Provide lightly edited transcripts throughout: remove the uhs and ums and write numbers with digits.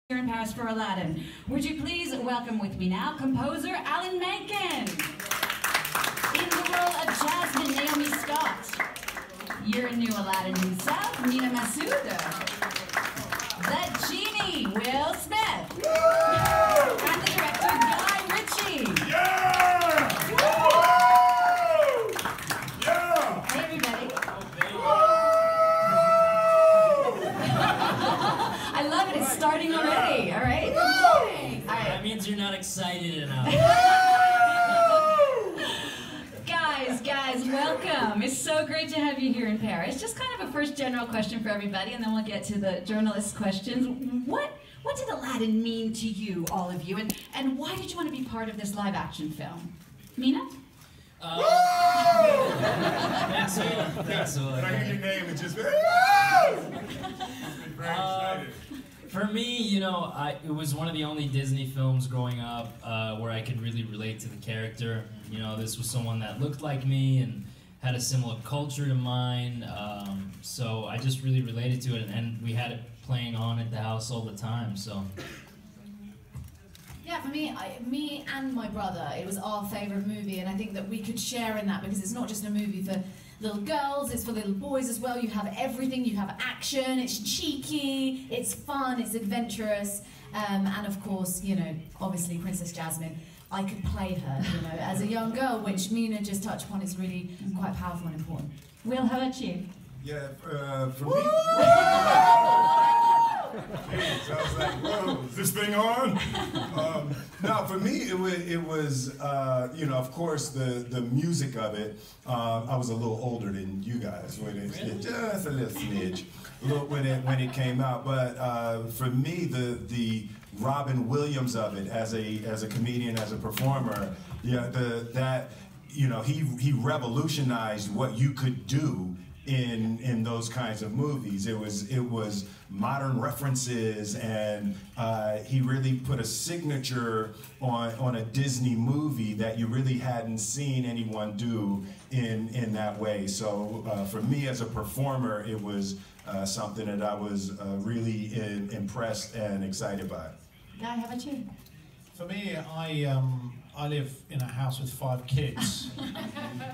Here in Paris for Aladdin. Would you please welcome with me now composer Alan Menken. In the role of Jasmine, Naomi Scott. Your new Aladdin himself, Mena Massoud. The genie, Will Smith. And the director, Ritchie. Yeah! Yeah! Hey everybody. I love it, it's starting already. All right. All right. That means you're not excited enough. Guys, welcome. It's so great to have you here in Paris. Just kind of a first general question for everybody, and then we'll get to the journalist questions. What did Aladdin mean to you, all of you, and why did you want to be part of this live-action film? Mena? Thanks a lot. When I hear your name, it just very excited. For me, you know, it was one of the only Disney films growing up where I could really relate to the character. You know, this was someone that looked like me and had a similar culture to mine, so I just really related to it, and we had it playing on at the house all the time, so. Yeah, for me, me and my brother, it was our favourite movie, and I think that we could share in that because it's not just a movie for little girls, it's for little boys as well. You have everything, you have action, it's cheeky, it's fun, it's adventurous, and of course, you know, obviously Princess Jasmine, I could play her, you know, as a young girl, which Mena just touched upon is really quite powerful and important. Will, how about you? Yeah, for me. Jeez, I was like, whoa, is this thing on? No, for me, it was you know, of course, the music of it. I was a little older than you guys when it just a little smidge when it came out. But for me, the Robin Williams of it as a comedian, as a performer, yeah, that you know, he revolutionized what you could do in those kinds of movies. It was modern references, and he really put a signature on a Disney movie that you really hadn't seen anyone do in that way. So for me as a performer, it was something that I was really impressed and excited by. Guy, how about you? For me, I live in a house with 5 kids,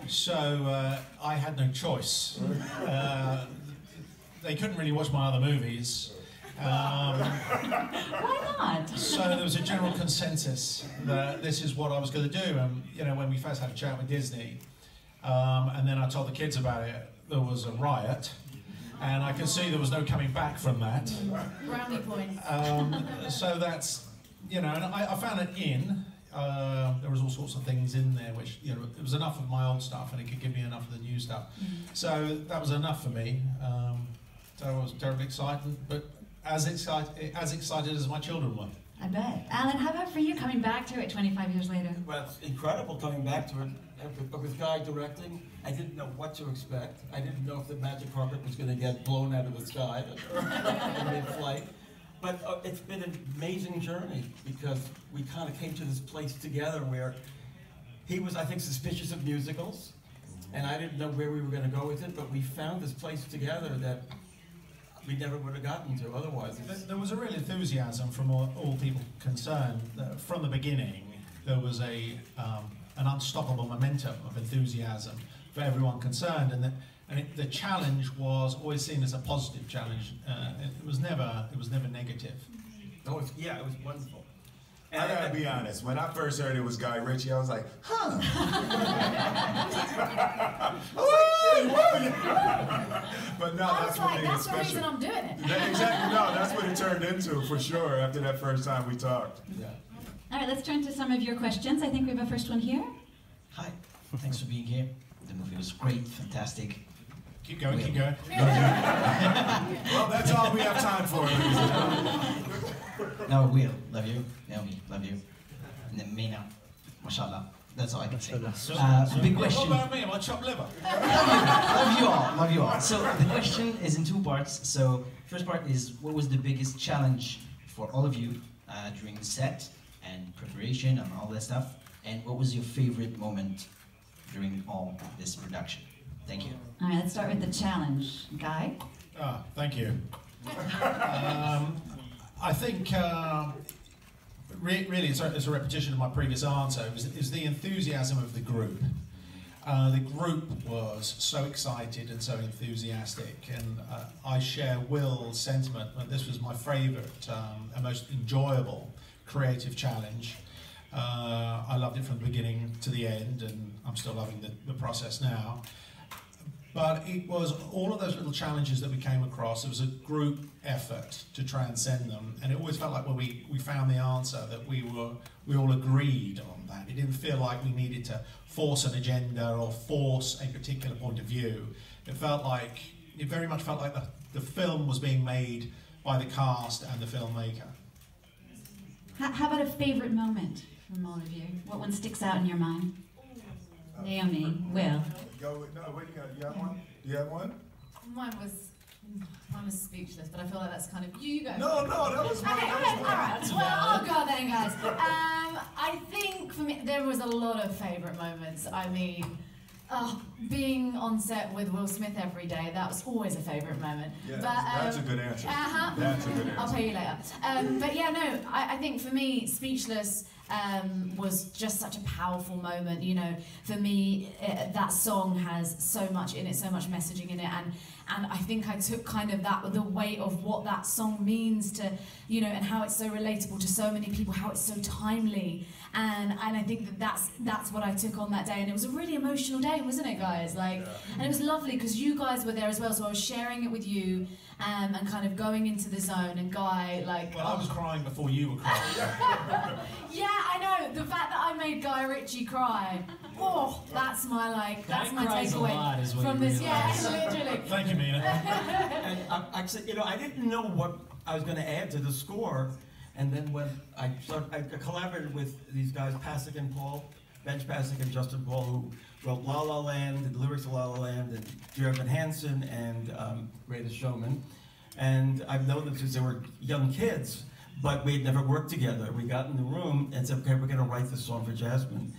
so I had no choice. They couldn't really watch my other movies. Why not? So there was a general consensus that this is what I was going to do. And you know, when we first had a chat with Disney, and then I told the kids about it, there was a riot, and I could see there was no coming back from that. Brownie points. So that's, you know, and I found it in. There was all sorts of things in there which, you know, it was enough of my old stuff and it could give me enough of the new stuff. So that was enough for me. So I was terribly excited, but as excited as my children were. I bet. Alan, how about for you coming back to it 25 years later? Well, it's incredible coming back to it. With Guy directing, I didn't know what to expect. I didn't know if the magic carpet was going to get blown out of the sky in mid-flight. But it's been an amazing journey because we kind of came to this place together where he was, I think, suspicious of musicals, and I didn't know where we were going to go with it, but we found this place together that we never would have gotten to otherwise. There was a real enthusiasm from all people concerned. From the beginning, there was an unstoppable momentum of enthusiasm for everyone concerned, and the challenge was always seen as a positive challenge. It was never negative. Oh, yeah, it was wonderful. And I gotta be honest, when I first heard it was Guy Ritchie, I was like, huh. But no, that's what made it That's the special. reason I'm doing it. Exactly, no, that's what it turned into for sure after that first time we talked. yeah. All right, let's turn to some of your questions. I think we have a first one here. Hi, thanks for being here. The movie was great, fantastic. Keep going, keep going. Well, that's all we have time for. No, Will, love you. Naomi, love you. And then Mena, mashallah. That's all I can say. Big question. What about me? Am I chopped liver? Love you all. So the question is in 2 parts. So first part is, what was the biggest challenge for all of you during the set and preparation and all that stuff? And what was your favorite moment during all this production? Thank you. All right, let's start with the challenge. Guy? Thank you. I think really it's a repetition of my previous answer. Is the enthusiasm of the group. The group was so excited and so enthusiastic, and I share Will's sentiment that this was my favourite and most enjoyable creative challenge. I loved it from the beginning to the end, and I'm still loving the process now. But it was all of those little challenges that we came across. It was a group effort to transcend them, and it always felt like when we found the answer that we all agreed on that. It didn't feel like we needed to force an agenda or force a particular point of view. It very much felt like the film was being made by the cast and the filmmaker. How about a favorite moment from all of you? What one sticks out in your mind? Naomi, Will. You have one? You have one? Mine was speechless, but I feel like that's kind of you go. No, that was mine. Okay, all right. Well, I'll go then, guys. I think for me, there was a lot of favourite moments. I mean, being on set with Will Smith every day, that was always a favourite moment. Yeah, but, that's a good answer. That's a good answer. I'll tell you later. But yeah, no, I think for me, Speechless was just such a powerful moment. You know, for me, that song has so much in it, so much messaging in it, and I think I took kind of the weight of what that song means to, you know, and how it's so relatable to so many people, how it's so timely, and I think that's what I took on that day, and it was a really emotional day, wasn't it, guys? Like, yeah. And it was lovely because you guys were there as well, so I was sharing it with you, and kind of going into the zone, and Guy, like... Well, I was crying before you were crying. Yeah, I know. The fact that I made Guy Ritchie cry, that's my takeaway from this. Yeah, literally. Thank you, Mena. And actually, you know, I didn't know what I was going to add to the score, and then when I collaborated with these guys, Pasek and Paul, Benj Pasek and Justin Paul, who wrote La La Land, the lyrics of La La Land, and Dear Evan Hansen, and Greatest Showman. And I've known them since they were young kids, but we had never worked together. We got in the room and said, okay, we're going to write this song for Jasmine.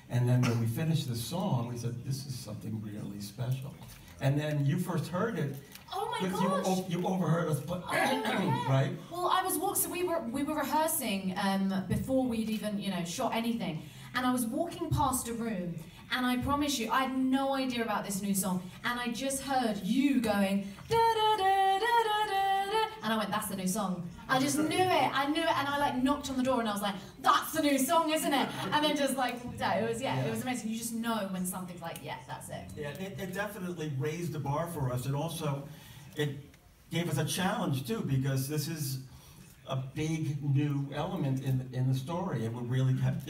And then when we finished the song, we said, this is something really special. And then you first heard it. Oh my gosh! You overheard us, but right? Well, I was so we were rehearsing before we'd even shot anything, and I was walking past a room, and I promise you, I had no idea about this new song, and I just heard you going da da da da da da, and I went, that's the new song. I just knew it. I knew it, and I like knocked on the door, and I was like, that's the new song, isn't it? And then just like it was amazing. You just know when something's like, yeah, that's it. Yeah, it definitely raised the bar for us, and also it gave us a challenge too, because this is a big new element in the story, and we really have,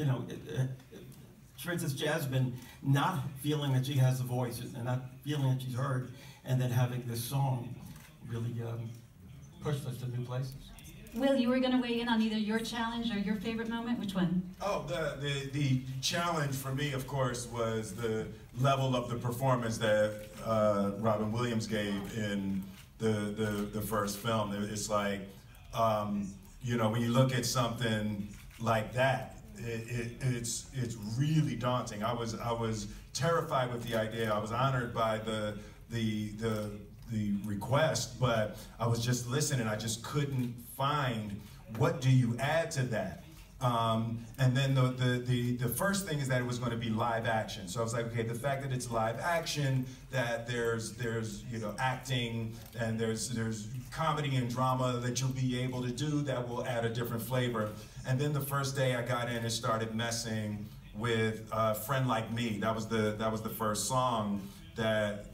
for instance, Jasmine not feeling that she has a voice and not feeling that she's heard, and then having this song really pushed us to new places. Will, you were going to weigh in on either your challenge or your favorite moment? Which one? Oh, the challenge for me, of course, was the level of the performance that Robin Williams gave in the first film. It's like, when you look at something like that, it's really daunting. I was terrified with the idea. I was honored by the request, but I was just listening. I just couldn't find what do you add to that. And then the first thing is that it was going to be live action. So I was like, okay, the fact that it's live action, that there's acting, and there's comedy and drama that you'll be able to do that will add a different flavor. And then the first day I got in and started messing with Friend Like Me. That was the first song that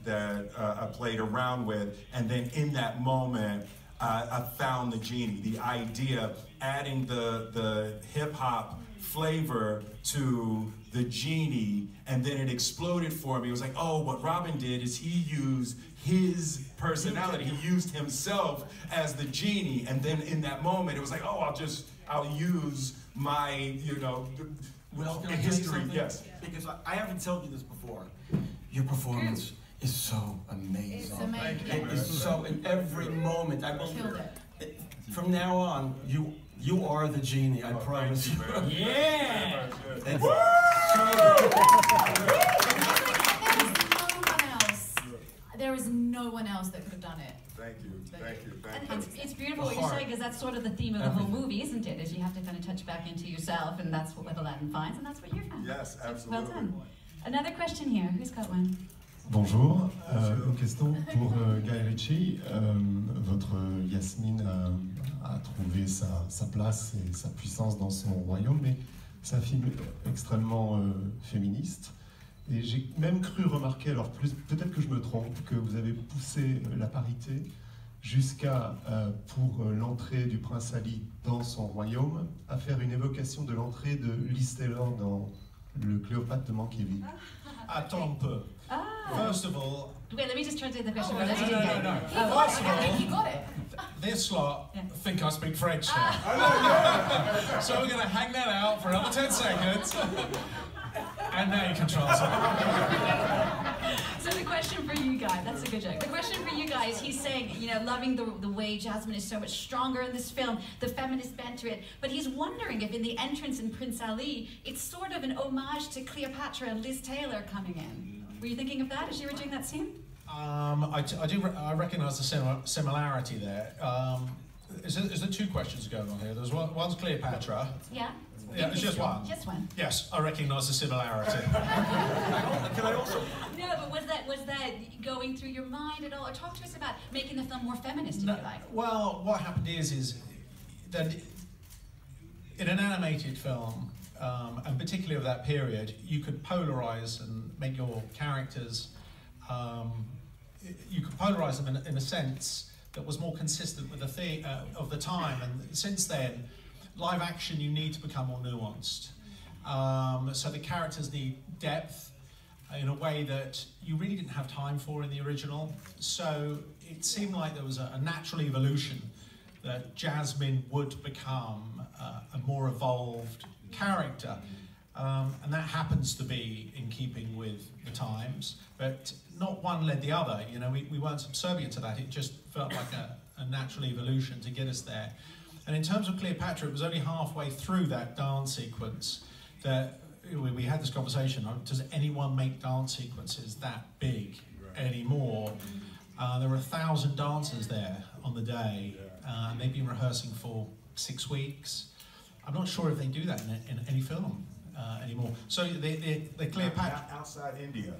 I played around with, and then in that moment I found the genie, the idea, adding the hip-hop flavor to the genie, and then it exploded for me. It was like, oh, what Robin did is he used his personality, he used himself as the genie, and then in that moment it was like, oh, I'll use my, history, yes. Because I haven't told you this before. Your performance is so amazing. It's amazing. It is so, in every moment. I will, killed it. From now on, you are the genie, I promise you. Yeah! It's There is no no one else that could have done it. Thank you, thank you, thank And you. it's beautiful what you're saying, because that's sort of the theme of the whole movie, isn't it? Is you have to kind of touch back into yourself, and that's what Aladdin finds, and that's what you're found. Yes, Well absolutely. done. Another question here. Who's got one? Bonjour, une question pour Guy Ritchie. Votre Yasmine a trouvé sa place et sa puissance dans son royaume, mais c'est un film extrêmement féministe. Et j'ai même cru remarquer, alors peut-être que je me trompe, que vous avez poussé la parité jusqu'à, pour l'entrée du prince Ali dans son royaume, à faire une évocation de l'entrée de Liz Taylor dans le Cléopâtre de Mankiewicz. Attends un peu. First of all, Wait, let me just translate the question. no. First of all, he got it. this lot think I speak French now. So we're going to hang that out for another 10 seconds. And now you can translate. So the question for you guys, that's a good joke. The question for you guys, he's saying, you know, loving the way Jasmine is so much stronger in this film, the feminist bent to it, but he's wondering if in the entrance in Prince Ali, it's sort of an homage to Cleopatra and Liz Taylor coming in. Were you thinking of that as you were doing that scene? I recognise the similarity there. Is there two questions going on here? There's one's Cleopatra. Yeah? Yeah, it's just one. Just one. Yes, I recognise the similarity. Can I also? No, but was that going through your mind at all? Or talk to us about making the film more feminist, if you like. Well, what happened is that in an animated film, and particularly of that period, you could polarize and make your characters, you could polarize them in a sense that was more consistent with the theme of the time. And since then, live action, you need to become more nuanced. So the characters need depth in a way that you really didn't have time for in the original. So it seemed like there was a natural evolution that Jasmine would become a more evolved character. And that happens to be in keeping with the times, but not one led the other. You know, we weren't subservient to that. It just felt like a natural evolution to get us there. And in terms of Cleopatra, it was only halfway through that dance sequence that we had this conversation. Does anyone make dance sequences that big anymore? There were 1,000 dancers there on the day, and they've been rehearsing for 6 weeks. I'm not sure if they do that in any film anymore. So the Cleopatra... Outside India.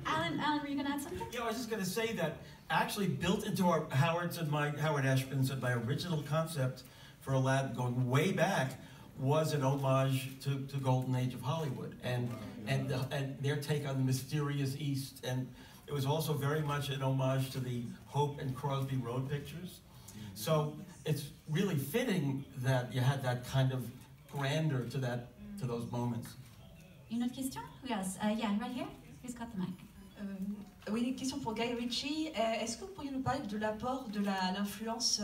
Alan, were you going to add something? Yeah, I was just going to say that actually built into Howard Ashman's and my original concept for Aladdin, going way back, was an homage to the golden age of Hollywood and their take on the mysterious East, and it was also very much an homage to the Hope and Crosby Road pictures. So it's really fitting that you had that kind of grandeur to those moments. Une autre question? Yes, yeah, right here. Who's got the mic? Oui, une question pour Guy Ritchie. Est-ce que vous pourriez nous parler de l'apport de l'influence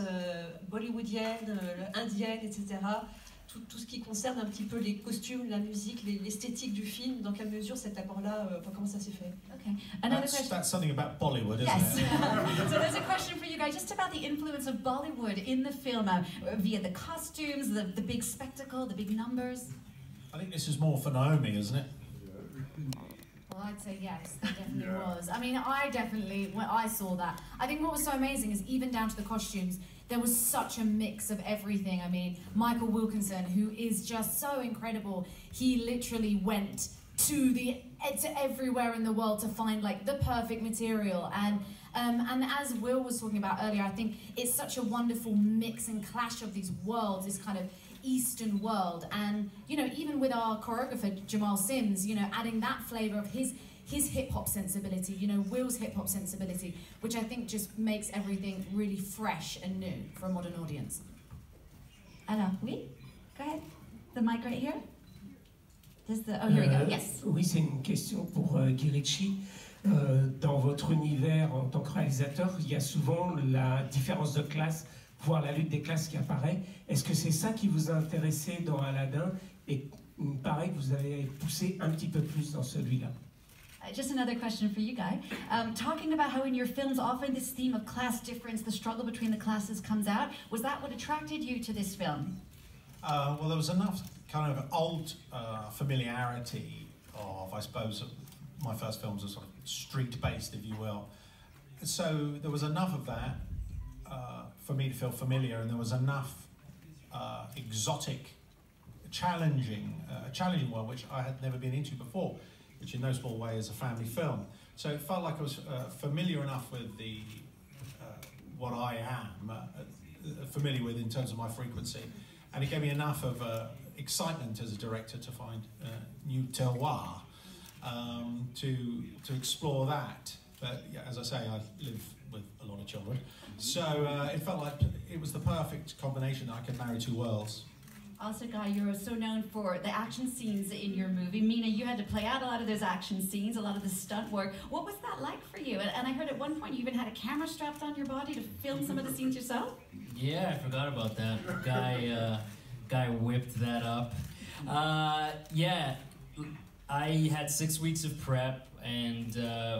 bollywoodienne, indienne, etc. Tout ce qui concerne un petit peu les costumes, la musique, l'esthétique du film, dans quelle mesure cet apport-là, comment ça s'est fait? Okay. Another question. That's something about Bollywood, isn't yes. it? So there's a question for you guys, just about the influence of Bollywood in the film, via the costumes, the big spectacle, the big numbers. I think this is more for Naomi, isn't it? Well, I'd say yes, it definitely was. I mean, when I saw that, I think what was so amazing is even down to the costumes, there was such a mix of everything. I mean, Michael Wilkinson, who is just so incredible, he literally went to everywhere in the world to find like the perfect material. And as Will was talking about earlier, I think it's such a wonderful mix and clash of these worlds, this kind of Eastern world. And, you know, even with our choreographer, Jamal Sims, you know, adding that flavor of his hip-hop sensibility, you know, Will's hip-hop sensibility, which I think just makes everything really fresh and new for a modern audience. Alors, oui? Go ahead. The mic right here. Oh, here we go. Yes. Oui, c'est une question pour Guy Ritchie. Dans votre univers en tant que réalisateur, il y a souvent la différence de classe, voire la lutte des classes qui apparaît. Est-ce que c'est ça qui vous a intéressé dans Aladdin et il me paraît que vous avez poussé un petit peu plus dans celui-là? Just another question for you, Guy. Talking about how in your films often this theme of class difference, the struggle between the classes comes out, was that what attracted you to this film? Well, there was enough kind of old familiarity of, I suppose, my first films are sort of street-based, if you will. So there was enough of that for me to feel familiar, and there was enough exotic, challenging world which I had never been into before, which in no small way is a family film. So it felt like I was familiar enough with the what I am familiar with in terms of my frequency, and it gave me enough of excitement as a director to find new terroir to explore that. But yeah, as I say, I live with a lot of children, so it felt like it was the perfect combination that I could marry two worlds. Also, Guy, you're so known for the action scenes in your movie. Mena, you had to play out a lot of those action scenes, a lot of the stunt work. What was that like for you? And I heard at one point you even had a camera strapped on your body to film some of the scenes yourself? Yeah, I forgot about that. Guy whipped that up. Yeah, I had 6 weeks of prep, and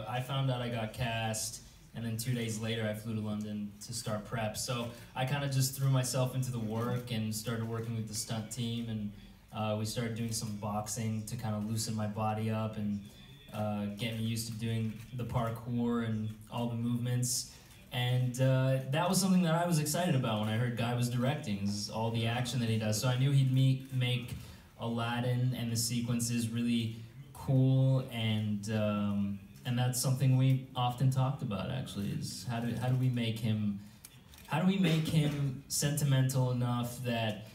I found out I got cast, and then 2 days later I flew to London to start prep. So I kind of just threw myself into the work and started working with the stunt team, and we started doing some boxing to kind of loosen my body up and get me used to doing the parkour and all the movements. And that was something that I was excited about when I heard Guy was directing, is all the action that he does. So I knew he'd make Aladdin and the sequences really cool, and that's something we often talked about, actually, is how do we make him sentimental enough that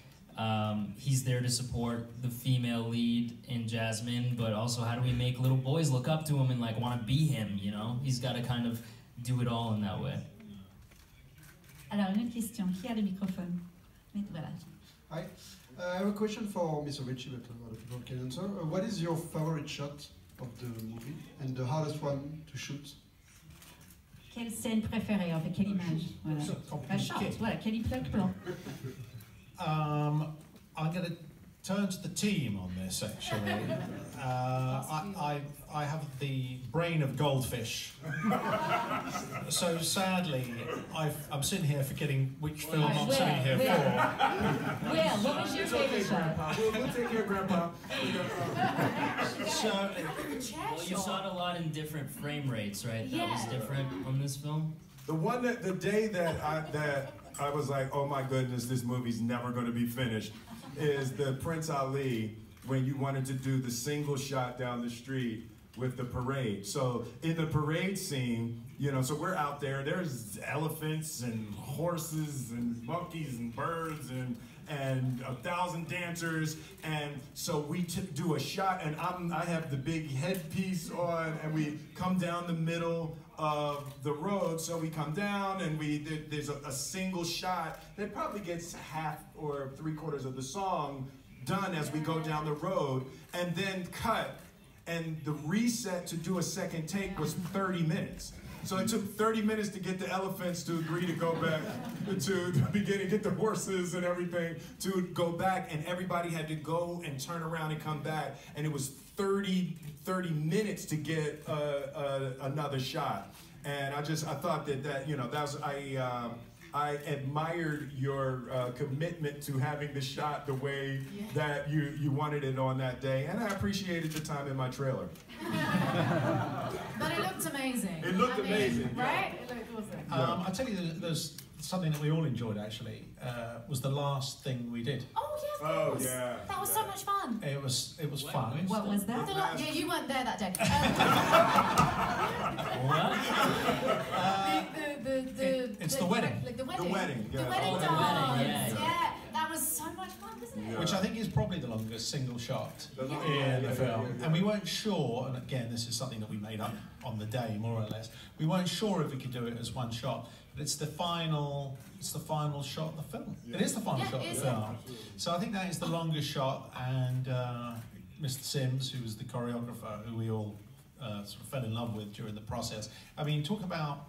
he's there to support the female lead in Jasmine, but also how do we make little boys look up to him and like want to be him, you know? He's got to kind of do it all in that way. Alors, une autre question. Qui a le microphone? Voilà. Hi. I have a question for Mr. Ritchie, but a lot of people can answer. What is your favorite shot of the movie and the hardest one to shoot? Quelle scène préférée, en fait, quelle image? Voilà. Un shot, voilà, quel plan? I'm going to turn to the team on this, actually. I have the brain of goldfish. So sadly, I'm sitting here forgetting which film I'm sitting here for. Will, what was your favorite shot? We'll take care of Grandpa. So, well, you saw it a lot in different frame rates, right? That was different on this film? The day that I was like, oh my goodness, this movie's never going to be finished, is the Prince Ali, when you wanted to do the single shot down the street with the parade. So in the parade scene, you know, so we're out there, there's elephants and horses and monkeys and birds and 1,000 dancers, and so we do a shot, and I have the big headpiece on, and we come down the middle of the road. So we come down, and there's a single shot that probably gets half or 3/4 of the song done as we go down the road, and then cut. And the reset to do a second take was 30 minutes. So it took 30 minutes to get the elephants to agree to go back to the beginning, get the horses and everything to go back, and everybody had to go and turn around and come back, and it was 30 minutes to get another shot. And I thought that you know, I admired your commitment to having the shot the way that you wanted it on that day, and I appreciated the time in my trailer. But it looked amazing. It looked amazing, right? It looked awesome. I tell you, there's something that we all enjoyed, actually, was the last thing we did. Oh yeah, of course. Yeah. That was so much fun. It was fun. What was that? Yeah, you weren't there that day. It's the wedding. Like the wedding. The wedding, yeah. The wedding Oh, the dance. wedding, yeah. That was so much fun, wasn't it? Which I think is probably the longest single shot in the film. And we weren't sure, and again, this is something that we made up on the day, more or less. We weren't sure if we could do it as one shot, but it's the final shot of the film. It is the final shot of the film. So I think that is the longest shot, and Mr. Sims, who was the choreographer, who we all sort of fell in love with during the process. I mean, talk about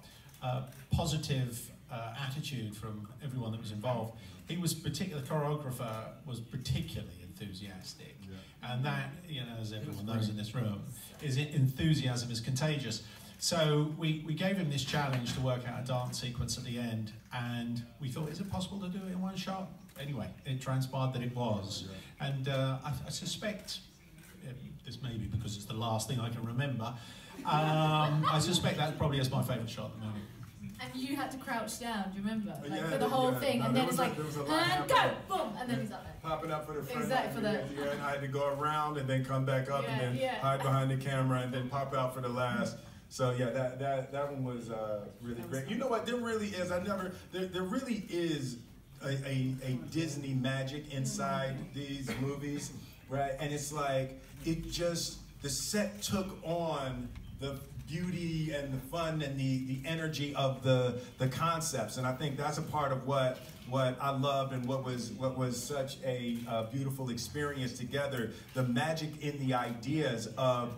positive attitude from everyone that was involved. The choreographer was particularly enthusiastic, and that, you know, as everyone knows in this room, enthusiasm is contagious. So we gave him this challenge to work out a dance sequence at the end, and we thought, is it possible to do it in one shot? Anyway, it transpired that it was, and I suspect this may be because it's the last thing I can remember. I suspect that probably is my favourite shot at the moment. And you had to crouch down, do you remember? Like, Yeah, for the whole thing, no, and then it's like, there was a lot and go, happening. boom, and then he's up there. Popping up for the front. Exactly, for the- Yeah, and I had to go around and then come back up and then hide behind the camera and then pop out for the last. So yeah, that one was really great. You know what? There really is. There really is a Disney magic inside these movies, right? And it's like the set took on the beauty and the fun and the energy of the concepts, and I think that's a part of what I loved and what was such a beautiful experience together. The magic in the ideas of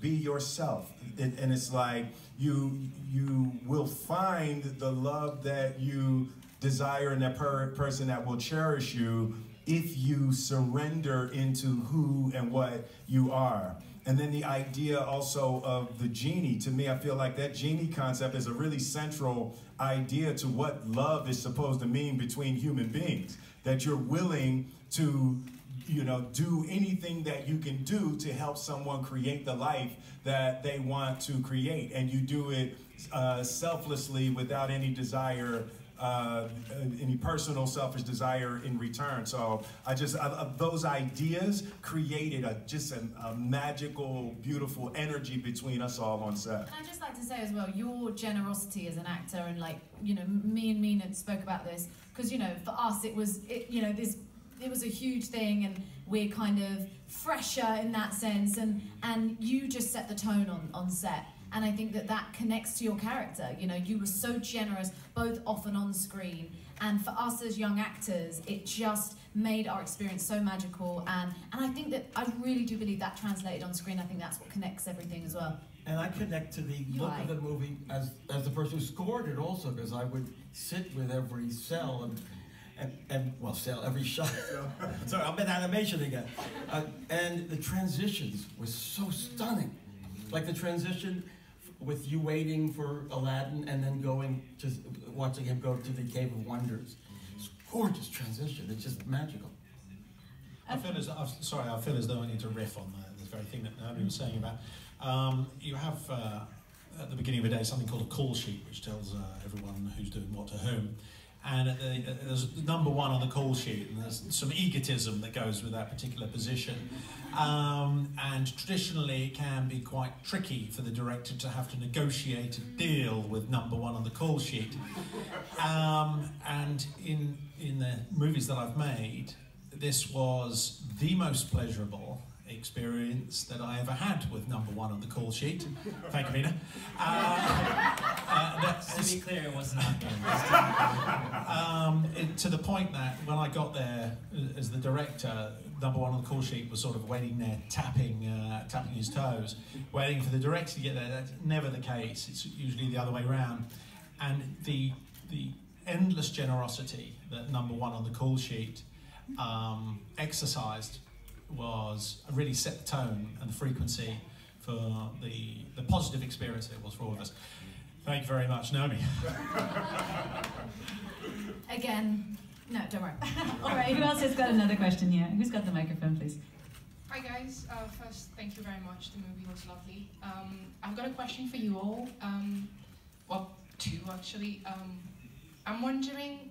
be yourself, and it's like you will find the love that you desire in that person that will cherish you if you surrender into who and what you are. And then the idea also of the genie, to me, I feel like that genie concept is a really central idea to what love is supposed to mean between human beings. That you're willing to, do anything that you can do to help someone create the life that they want to create. And you do it selflessly without any desire, any personal selfish desire in return. So those ideas created a magical, beautiful energy between us all on set. And I'd just like to say as well, your generosity as an actor, and me and Mena spoke about this, because for us it was a huge thing, and we're kind of fresher in that sense, and you just set the tone on set. And I think that connects to your character. You were so generous, both off and on screen. And for us as young actors, it just made our experience so magical. And I think that I really do believe that translated on screen. I think that's what connects everything as well. And I connect to the look of the movie as the person who scored it also, because I would sit with every cell and every shot. Sorry, I'm in animation again. And the transitions were so stunning. Like the transition with you waiting for Aladdin and then watching him go to the Cave of Wonders. It's a gorgeous transition. It's just magical. I feel as though I need to riff on the very thing that Naomi was saying about. You have at the beginning of the day something called a call sheet, which tells everyone who's doing what to whom. And there's number one on the call sheet, and there's some egotism that goes with that particular position. And traditionally, it can be quite tricky for the director to have to negotiate a deal with number one on the call sheet. And in the movies that I've made, this was the most pleasurable experience that I ever had with number one on the call sheet. Thank you, Mena. To be clear, it was not to the point that when I got there as the director, number one on the call sheet was sort of waiting there, tapping his toes, waiting for the director to get there. That's never the case. It's usually the other way around. And the endless generosity that number one on the call sheet exercised really set the tone and the frequency for the positive experience it was for all of us. Thank you very much, Naomi. Again, no, don't worry. All right, who else has got another question here? Who's got the microphone, please? Hi guys, first thank you very much, the movie was lovely. I've got a question for you all, well, two actually. I'm wondering,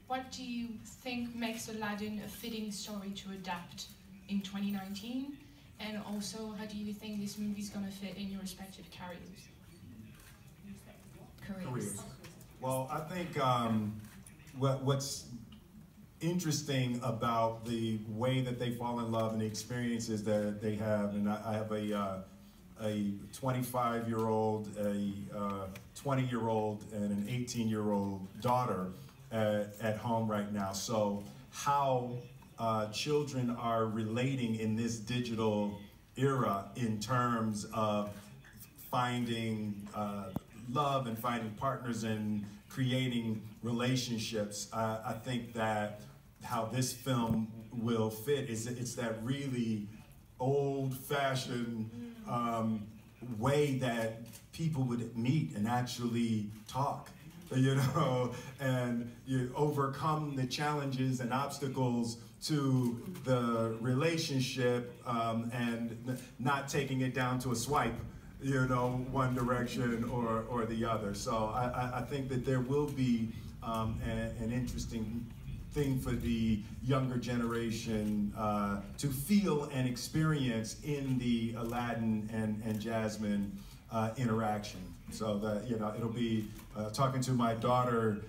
what do you think makes Aladdin a fitting story to adapt in 2019? And also, how do you think this movie's gonna fit in your respective careers? Well, I think what's interesting about the way that they fall in love and the experiences that they have, and I have a 25-year-old, a 20-year-old, and an 18-year-old daughter at home right now. So how children are relating in this digital era in terms of finding love and finding partners and creating relationships. I think that how this film will fit is it's that really old-fashioned way that people would meet and actually talk you know, and you overcome the challenges and obstacles to the relationship and not taking it down to a swipe, you know, one direction or the other. So I think that there will be an interesting thing for the younger generation to feel and experience in the Aladdin and Jasmine interaction. So that, you know, it'll be talking to my daughter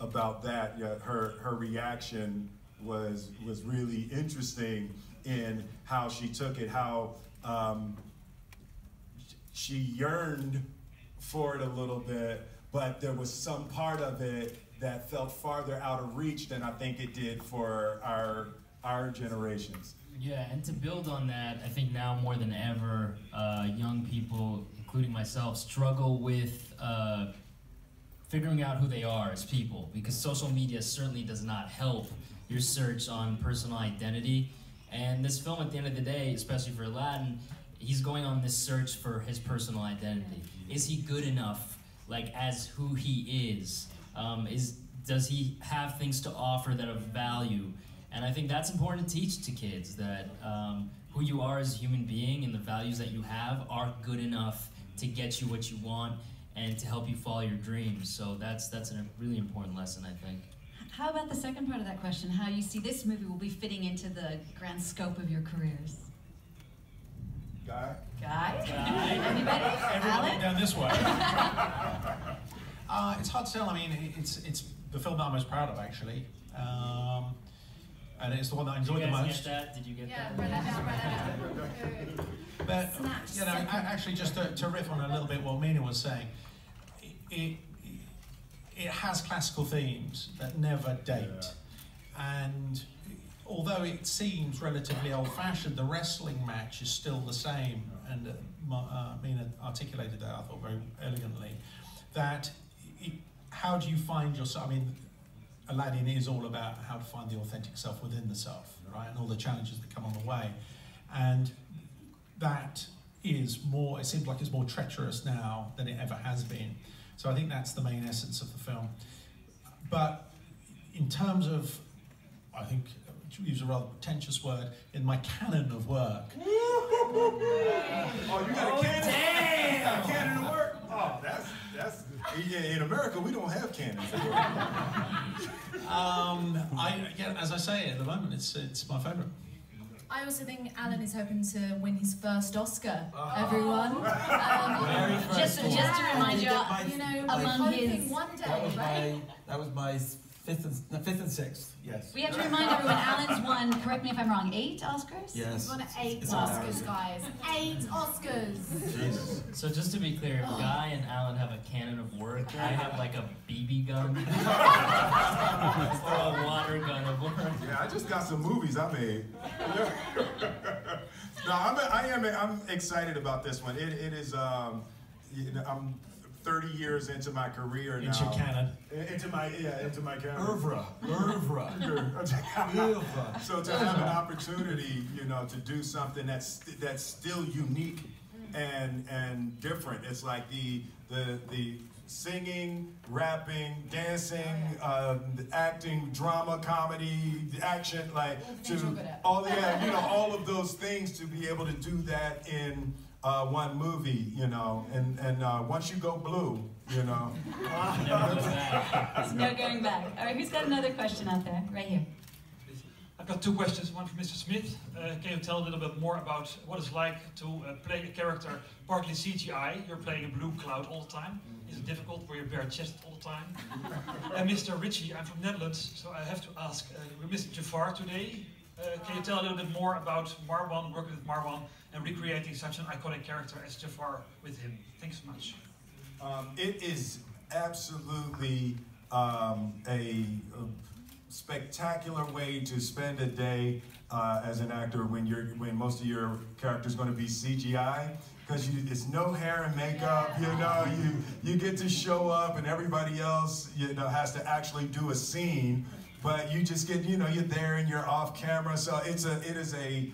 about that. Her reaction was really interesting in how she took it, how she yearned for it a little bit, but there was some part of it that felt farther out of reach than I think it did for our generations. Yeah, and to build on that, I think now more than ever, young people, including myself, struggle with figuring out who they are as people, because social media certainly does not help your search on personal identity. And this film, at the end of the day, especially for Aladdin, he's going on this search for his personal identity. Is he good enough, like, as who he is? Does he have things to offer that are of value? And I think that's important to teach to kids, that who you are as a human being and the values that you have are good enough to get you what you want and to help you follow your dreams. So that's a really important lesson, I think. How about the second part of that question? How you see this movie will be fitting into the grand scope of your careers? Guy? Anybody? Everyone down this way. It's hard to tell. I mean, it's the film that I'm most proud of, actually. And it's the one that I enjoyed the most. Did you get that? Write that down. But, you know, actually, just to riff on a little bit what Mena was saying, it has classical themes that never date. And although it seems relatively old-fashioned, the wrestling match is still the same. And Mena articulated that, I thought, very elegantly. That how do you find yourself? I mean, Aladdin is all about how to find the authentic self within the self, right? And all the challenges that come on the way. And that is more, it seems like it's more treacherous now than it ever has been. So I think that's the main essence of the film. But in terms of, I think, to use a rather pretentious word, in my canon of work. Oh, you got a canon? Damn! A canon of work? Oh, that's in America, we don't have canons. As I say, at the moment, it's my favourite. I also think Alan is hoping to win his first Oscar, everyone. Just to remind you, among his... One day, that was my fifth and sixth, yes. We have to remind everyone, Alan's won, correct me if I'm wrong, 8 Oscars? Yes. He's won 8 Oscars, guys. 8 Oscars! Jesus. So just to be clear, if Guy and Alan have a cannon of work, I have like a BB gun. Or a water gun of work. Yeah, I just got some movies I made. No, I'm excited about this one. It is, I'm 30 years into my career now. Into your canon. Into my canon. Oeuvre. So to have an opportunity, to do something that's still unique and different. It's like the singing, rapping, dancing, acting, drama, comedy, action, all of those things, to be able to do that in one movie, and once you go blue, There's no going back. All right, who's got another question out there? Right here. I've got 2 questions, one for Mr. Smith. Can you tell a little bit more about what it's like to play a character partly CGI? You're playing a blue cloud all the time. Is it difficult for your bare chest all the time? And Mr. Ritchie, I'm from Netherlands, so I have to ask, we missed Jafar today. Can you tell a little bit more about Marwan, working with Marwan, and recreating such an iconic character as Jafar with him? Thanks so much. It is absolutely a spectacular way to spend a day as an actor when most of your character is going to be CGI, because it's no hair and makeup. You get to show up, and everybody else has to actually do a scene. But you just get, you're there and you're off camera. So it is a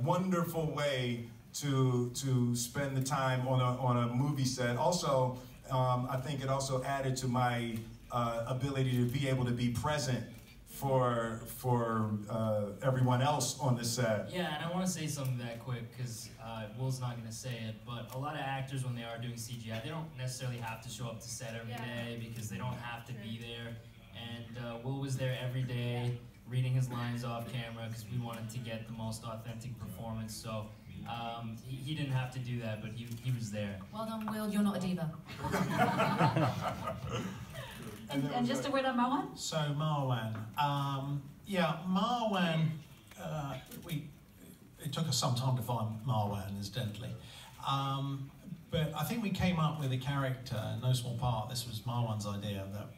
wonderful way to spend the time on a movie set. Also, I think it also added to my ability to be able to be present for everyone else on the set. Yeah, and I want to say something that quick, because Will's not going to say it, but a lot of actors, when they are doing CGI, they don't necessarily have to show up to set every day because they don't have to be there. And Will was there every day, reading his lines off camera, because we wanted to get the most authentic performance. So he didn't have to do that, but he was there. Well done, Will. You're not a diva. And just a word on Marwan? So Marwan, yeah, Marwan, it took us some time to find Marwan, incidentally. But I think we came up with a character, in no small part, this was Marwan's idea, that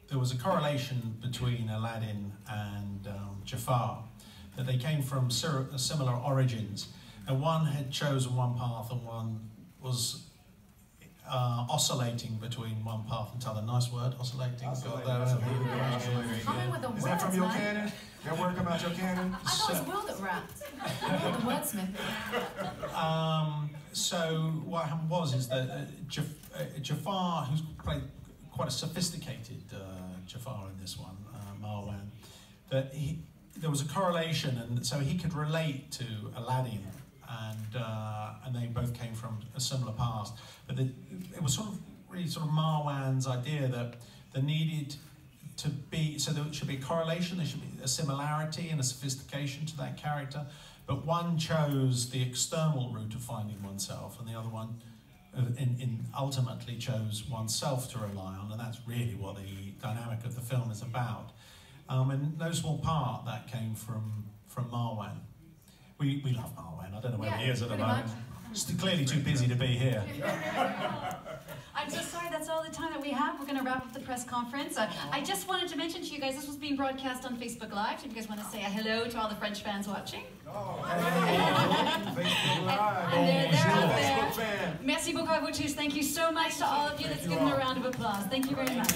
there was a correlation between Aladdin and Jafar, that they came from similar origins, and one had chosen one path and one was oscillating between one path and t'other. Nice word, oscillating. Is that from your canon? That word come out your canon? I thought it was Will that rapped. Will the wordsmith. So what happened was that Jafar, who's played quite a sophisticated Jafar in this one, Marwan, that there was a correlation, and so he could relate to Aladdin, and they both came from a similar past. But it was really Marwan's idea that there needed to be, so there should be a correlation, there should be a similarity and a sophistication to that character, but one chose the external route of finding oneself, and the other one ultimately chose oneself to rely on, and that's really what the dynamic of the film is about. In no small part, that came from Marwan. We love Marwan. I don't know where he is at the moment. He's clearly too busy to be here. I'm so sorry, that's all the time that we have. We're going to wrap up the press conference. I just wanted to mention to you guys, this was being broadcast on Facebook Live. If you guys want to say a hello to all the French fans watching. Facebook Live. And they're out there. Merci beaucoup à vous tous. Thank you so much to all of you. Let's give them a round of applause. Thank you very much.